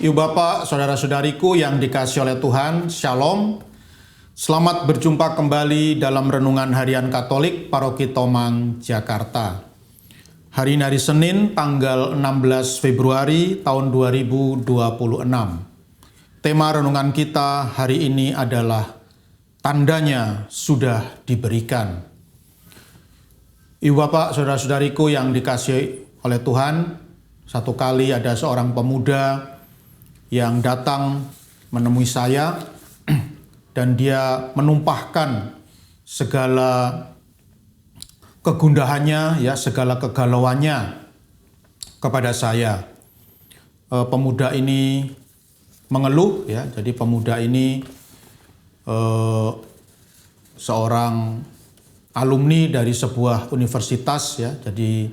Ibu Bapak, saudara-saudariku yang dikasihi oleh Tuhan, Shalom. Selamat berjumpa kembali dalam Renungan Harian Katolik Paroki Tomang, Jakarta. Hari ini hari Senin, tanggal 16 Februari tahun 2026. Tema renungan kita hari ini adalah Tandanya Sudah Diberikan. Ibu Bapak, saudara-saudariku yang dikasihi oleh Tuhan, satu kali ada seorang pemuda yang datang menemui saya dan dia menumpahkan segala kegundahannya, segala kegalauannya kepada saya. Pemuda ini mengeluh, jadi pemuda ini seorang alumni dari sebuah universitas, jadi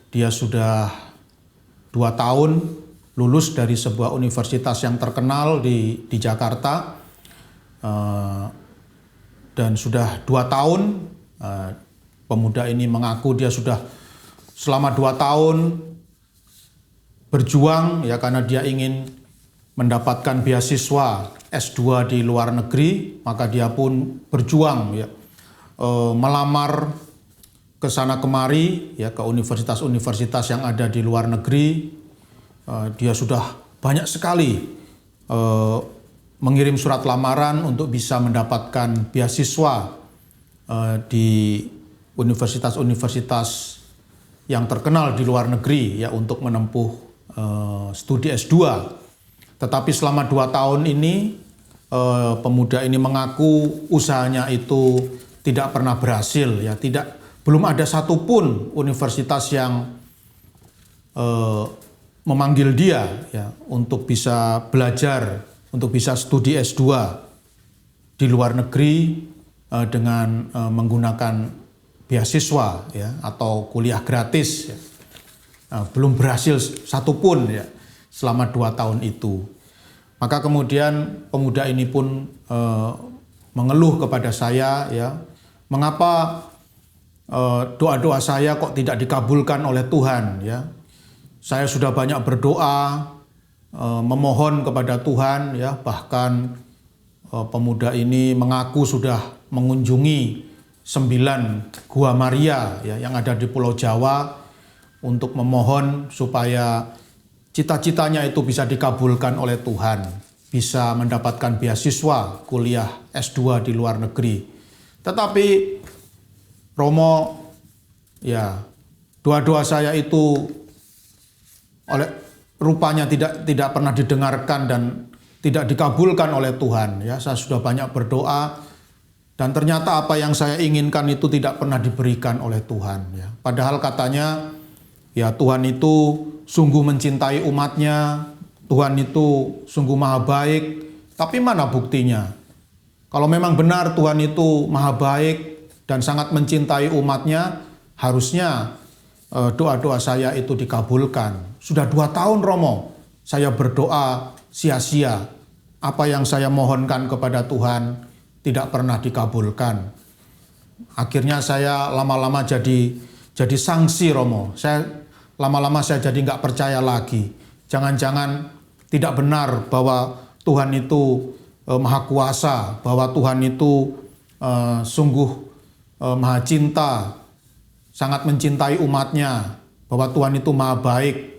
dia sudah 2 tahun lulus dari sebuah universitas yang terkenal di Jakarta, dan sudah 2 tahun pemuda ini mengaku dia sudah selama 2 tahun berjuang karena dia ingin mendapatkan beasiswa S2 di luar negeri, maka dia pun berjuang melamar ke sana kemari ke universitas-universitas yang ada di luar negeri. Dia sudah banyak sekali mengirim surat lamaran untuk bisa mendapatkan beasiswa di universitas-universitas yang terkenal di luar negeri untuk menempuh studi S2. Tetapi selama 2 tahun ini pemuda ini mengaku usahanya itu tidak pernah berhasil, belum ada satupun universitas yang memanggil dia untuk bisa belajar, untuk bisa studi S2 di luar negeri dengan menggunakan beasiswa atau kuliah gratis. Belum berhasil satupun selama 2 tahun itu. Maka kemudian pemuda ini pun mengeluh kepada saya, mengapa doa-doa saya kok tidak dikabulkan oleh Tuhan. Saya sudah banyak berdoa, memohon kepada Tuhan, bahkan pemuda ini mengaku sudah mengunjungi 9 Gua Maria yang ada di Pulau Jawa untuk memohon supaya cita-citanya itu bisa dikabulkan oleh Tuhan, bisa mendapatkan beasiswa kuliah S2 di luar negeri. Tetapi Romo, doa-doa saya itu rupanya tidak pernah didengarkan dan tidak dikabulkan oleh Tuhan. Saya sudah banyak berdoa dan ternyata apa yang saya inginkan itu tidak pernah diberikan oleh Tuhan. Padahal katanya Tuhan itu sungguh mencintai umatnya, Tuhan itu sungguh maha baik. Tapi mana buktinya? Kalau memang benar Tuhan itu maha baik dan sangat mencintai umatnya, harusnya doa-doa saya itu dikabulkan. Sudah 2 tahun Romo, saya berdoa sia-sia. Apa yang saya mohonkan kepada Tuhan tidak pernah dikabulkan. Akhirnya saya lama-lama jadi sangsi Romo. Lama-lama saya jadi nggak percaya lagi. Jangan-jangan tidak benar bahwa Tuhan itu maha kuasa, bahwa Tuhan itu sungguh maha cinta, sangat mencintai umatnya, bahwa Tuhan itu maha baik.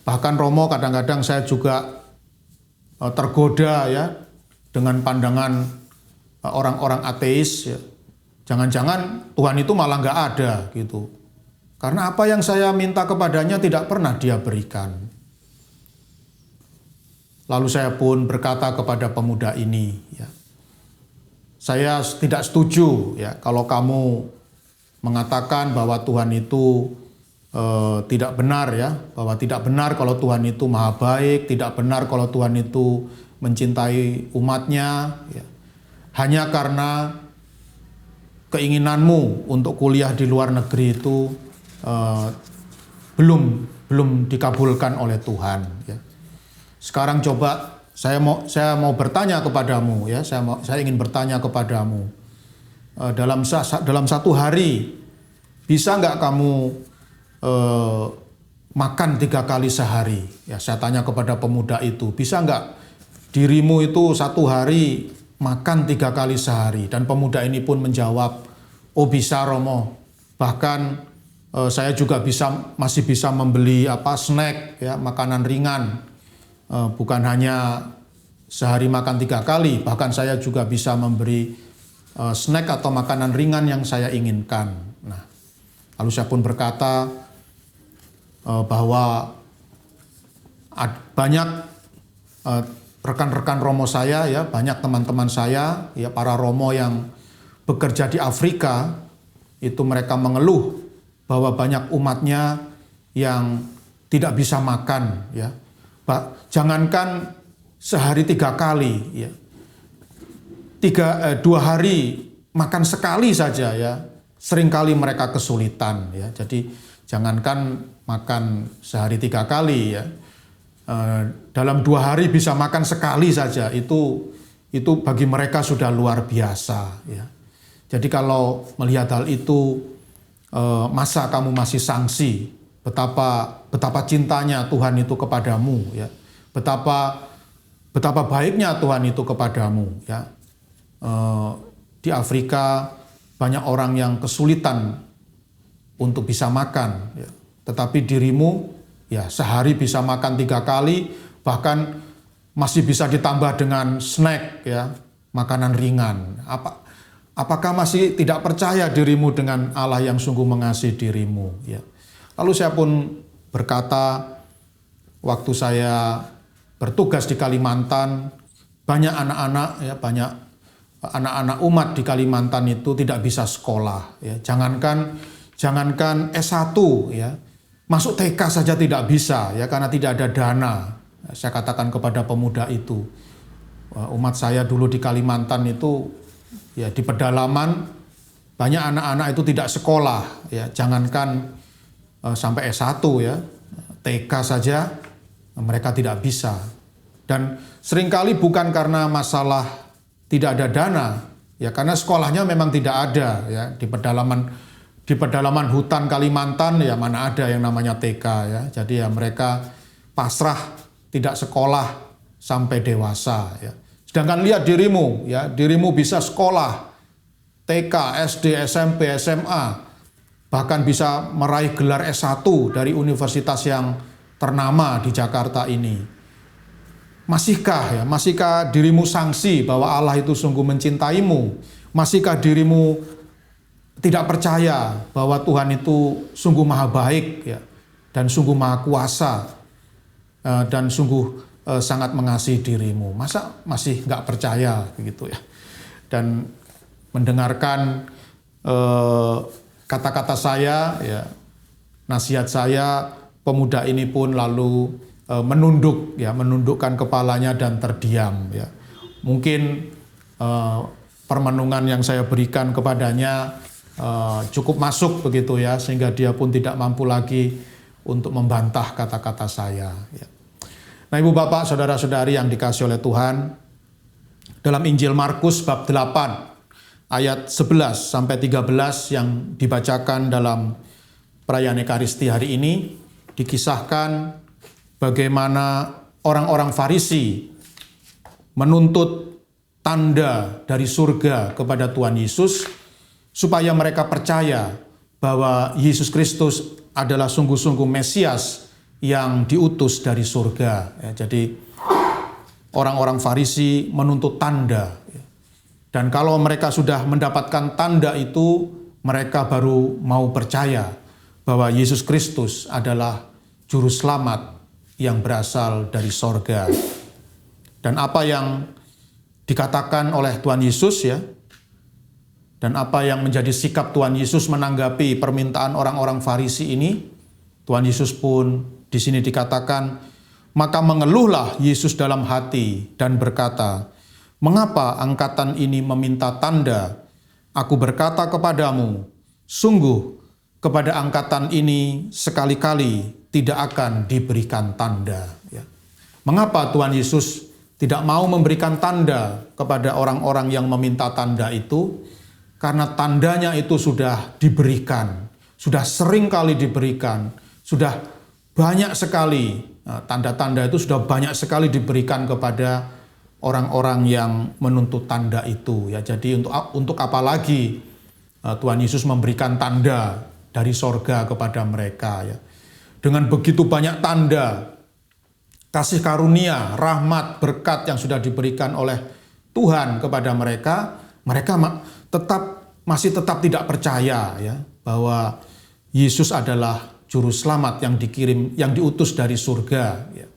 Bahkan Romo kadang-kadang saya juga tergoda dengan pandangan orang-orang ateis. Jangan-jangan Tuhan itu malah nggak ada gitu. Karena apa yang saya minta kepadanya tidak pernah Dia berikan. Lalu saya pun berkata kepada pemuda ini, saya tidak setuju kalau kamu mengatakan bahwa Tuhan itu tidak benar, bahwa tidak benar kalau Tuhan itu maha baik, tidak benar kalau Tuhan itu mencintai umatnya, hanya karena keinginanmu untuk kuliah di luar negeri itu belum dikabulkan oleh Tuhan. Sekarang coba saya mau bertanya kepadamu, saya ingin bertanya kepadamu, dalam 1 hari bisa nggak kamu makan 3 kali sehari. Ya, saya tanya kepada pemuda itu, bisa nggak dirimu itu 1 hari makan 3 kali sehari? Dan pemuda ini pun menjawab, oh bisa Romo. Bahkan saya juga masih bisa membeli snack, ya, makanan ringan. Bukan hanya sehari makan 3 kali, bahkan saya juga bisa memberi snack atau makanan ringan yang saya inginkan. Nah, lalu saya pun berkata bahwa banyak rekan-rekan Romo saya, ya, banyak teman-teman saya, ya, para Romo yang bekerja di Afrika, itu mereka mengeluh bahwa banyak umatnya yang tidak bisa makan, ya. Jangankan sehari 3 kali, ya. 2 hari makan sekali saja, ya. Seringkali mereka kesulitan, ya. Jadi jangankan makan sehari 3 kali, ya. Dalam 2 hari bisa makan sekali saja, itu bagi mereka sudah luar biasa, ya. Jadi kalau melihat hal itu, masa kamu masih sangsi betapa cintanya Tuhan itu kepadamu, ya. Betapa baiknya Tuhan itu kepadamu, ya. Di Afrika banyak orang yang kesulitan untuk bisa makan, ya. Tetapi dirimu, ya, sehari bisa makan 3 kali, bahkan masih bisa ditambah dengan snack, ya, makanan ringan. Apakah masih tidak percaya dirimu dengan Allah yang sungguh mengasihi dirimu, ya? Lalu saya pun berkata, waktu saya bertugas di Kalimantan, banyak anak-anak, ya, banyak anak-anak umat di Kalimantan itu tidak bisa sekolah, ya. Jangankan S1, ya, masuk TK saja tidak bisa, ya, karena tidak ada dana. Saya katakan kepada pemuda itu, umat saya dulu di Kalimantan itu, ya, di pedalaman banyak anak-anak itu tidak sekolah, ya, jangankan sampai S1, ya, TK saja mereka tidak bisa. Dan seringkali bukan karena masalah tidak ada dana, ya, karena sekolahnya memang tidak ada, ya, di pedalaman hutan Kalimantan, ya, mana ada yang namanya TK, ya. Jadi ya mereka pasrah tidak sekolah sampai dewasa, ya. Sedangkan lihat dirimu, ya, dirimu bisa sekolah TK, SD, SMP, SMA, bahkan bisa meraih gelar S1 dari universitas yang ternama di Jakarta ini. Masihkah dirimu sangsi bahwa Allah itu sungguh mencintaimu? Masihkah dirimu tidak percaya bahwa Tuhan itu sungguh maha baik, ya, dan sungguh maha kuasa, dan sungguh sangat mengasihi dirimu? Masa masih nggak percaya begitu, ya? Dan mendengarkan kata-kata saya, ya, nasihat saya, pemuda ini pun lalu menundukkan kepalanya dan terdiam, ya. Mungkin permenungan yang saya berikan kepadanya cukup masuk begitu, ya, sehingga dia pun tidak mampu lagi untuk membantah kata-kata saya, ya. Nah, Ibu Bapak, saudara-saudari yang dikasihi oleh Tuhan, dalam Injil Markus bab 8 ayat 11 sampai 13 yang dibacakan dalam perayaan Ekaristi hari ini, dikisahkan bagaimana orang-orang Farisi menuntut tanda dari surga kepada Tuhan Yesus supaya mereka percaya bahwa Yesus Kristus adalah sungguh-sungguh Mesias yang diutus dari surga, ya. Jadi orang-orang Farisi menuntut tanda, ya. Dan kalau mereka sudah mendapatkan tanda itu, mereka baru mau percaya bahwa Yesus Kristus adalah juru selamat yang berasal dari sorga. Dan apa yang dikatakan oleh Tuhan Yesus, ya, dan apa yang menjadi sikap Tuhan Yesus menanggapi permintaan orang-orang Farisi ini, Tuhan Yesus pun di sini dikatakan, maka mengeluhlah Yesus dalam hati dan berkata, mengapa angkatan ini meminta tanda? Aku berkata kepadamu, sungguh kepada angkatan ini sekali-kali tidak akan diberikan tanda, ya. Mengapa Tuhan Yesus tidak mau memberikan tanda kepada orang-orang yang meminta tanda itu? Karena tandanya itu sudah diberikan, sudah sering kali diberikan, sudah banyak sekali tanda-tanda itu sudah banyak sekali diberikan kepada orang-orang yang menuntut tanda itu ya. Jadi untuk apa lagi Tuhan Yesus memberikan tanda dari sorga kepada mereka ya. Dengan begitu banyak tanda, kasih karunia, rahmat, berkat yang sudah diberikan oleh Tuhan kepada mereka, mereka masih tetap tidak percaya ya bahwa Yesus adalah juru selamat yang diutus dari surga ya.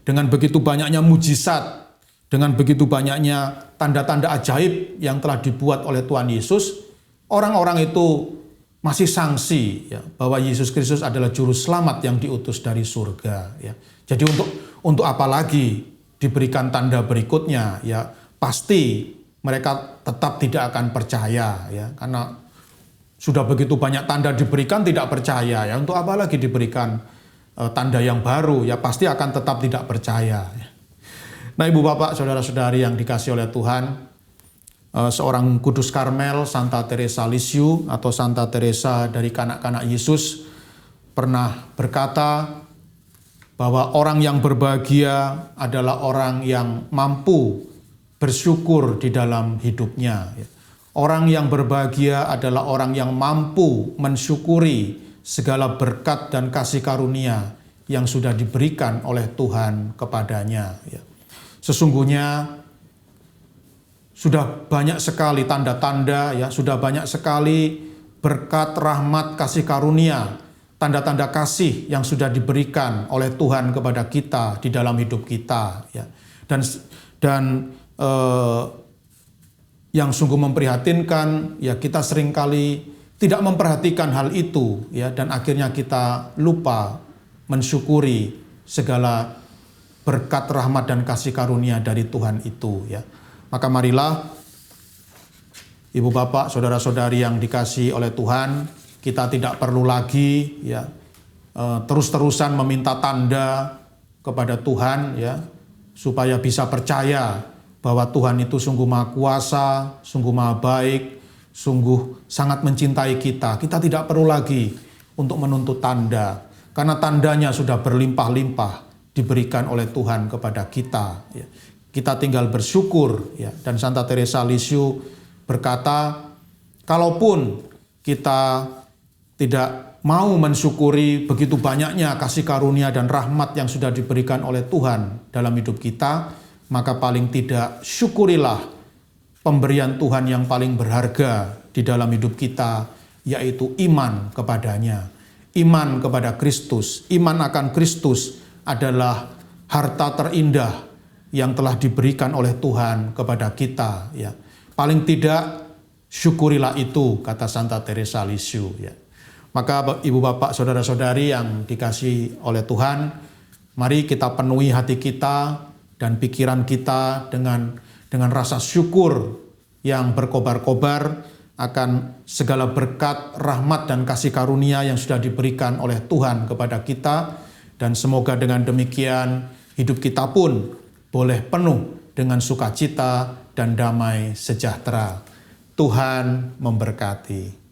Dengan begitu banyaknya mujizat, dengan begitu banyaknya tanda-tanda ajaib yang telah dibuat oleh Tuhan Yesus, orang-orang itu masih sangsi ya, bahwa Yesus Kristus adalah juru selamat yang diutus dari surga ya. Jadi untuk apa lagi diberikan tanda berikutnya ya, pasti mereka tetap tidak akan percaya ya, karena sudah begitu banyak tanda diberikan tidak percaya ya. Untuk apa lagi diberikan tanda yang baru ya, pasti akan tetap tidak percaya ya. Nah, Ibu Bapak, Saudara-saudari yang dikasihi oleh Tuhan, seorang kudus Karmel, Santa Teresa Lisieux atau Santa Teresa dari kanak-kanak Yesus pernah berkata bahwa orang yang berbahagia adalah orang yang mampu bersyukur di dalam hidupnya. Orang yang berbahagia adalah orang yang mampu mensyukuri segala berkat dan kasih karunia yang sudah diberikan oleh Tuhan kepadanya. Sesungguhnya sudah banyak sekali tanda-tanda ya, sudah banyak sekali berkat, rahmat, kasih karunia, tanda-tanda kasih yang sudah diberikan oleh Tuhan kepada kita di dalam hidup kita ya. Dan yang sungguh memprihatinkan ya, kita seringkali tidak memperhatikan hal itu ya, dan akhirnya kita lupa mensyukuri segala berkat, rahmat, dan kasih karunia dari Tuhan itu ya. Maka marilah Ibu Bapak, Saudara-saudari yang dikasihi oleh Tuhan, kita tidak perlu lagi ya terus-terusan meminta tanda kepada Tuhan ya, supaya bisa percaya bahwa Tuhan itu sungguh Maha Kuasa, sungguh Maha Baik, sungguh sangat mencintai kita. Kita tidak perlu lagi untuk menuntut tanda, karena tandanya sudah berlimpah-limpah diberikan oleh Tuhan kepada kita ya. Kita tinggal bersyukur ya. Dan Santa Teresa Lisieux berkata, kalaupun kita tidak mau mensyukuri begitu banyaknya kasih karunia dan rahmat yang sudah diberikan oleh Tuhan dalam hidup kita, maka paling tidak syukurilah pemberian Tuhan yang paling berharga di dalam hidup kita, yaitu iman kepadanya. Iman kepada Kristus, iman akan Kristus adalah harta terindah yang telah diberikan oleh Tuhan kepada kita ya. Paling tidak syukurilah itu, kata Santa Teresa Lisieux ya. Maka Ibu Bapak, Saudara-saudari yang dikasihi oleh Tuhan, mari kita penuhi hati kita dan pikiran kita dengan rasa syukur yang berkobar-kobar akan segala berkat, rahmat, dan kasih karunia yang sudah diberikan oleh Tuhan kepada kita. Dan semoga dengan demikian hidup kita pun boleh penuh dengan sukacita dan damai sejahtera. Tuhan memberkati.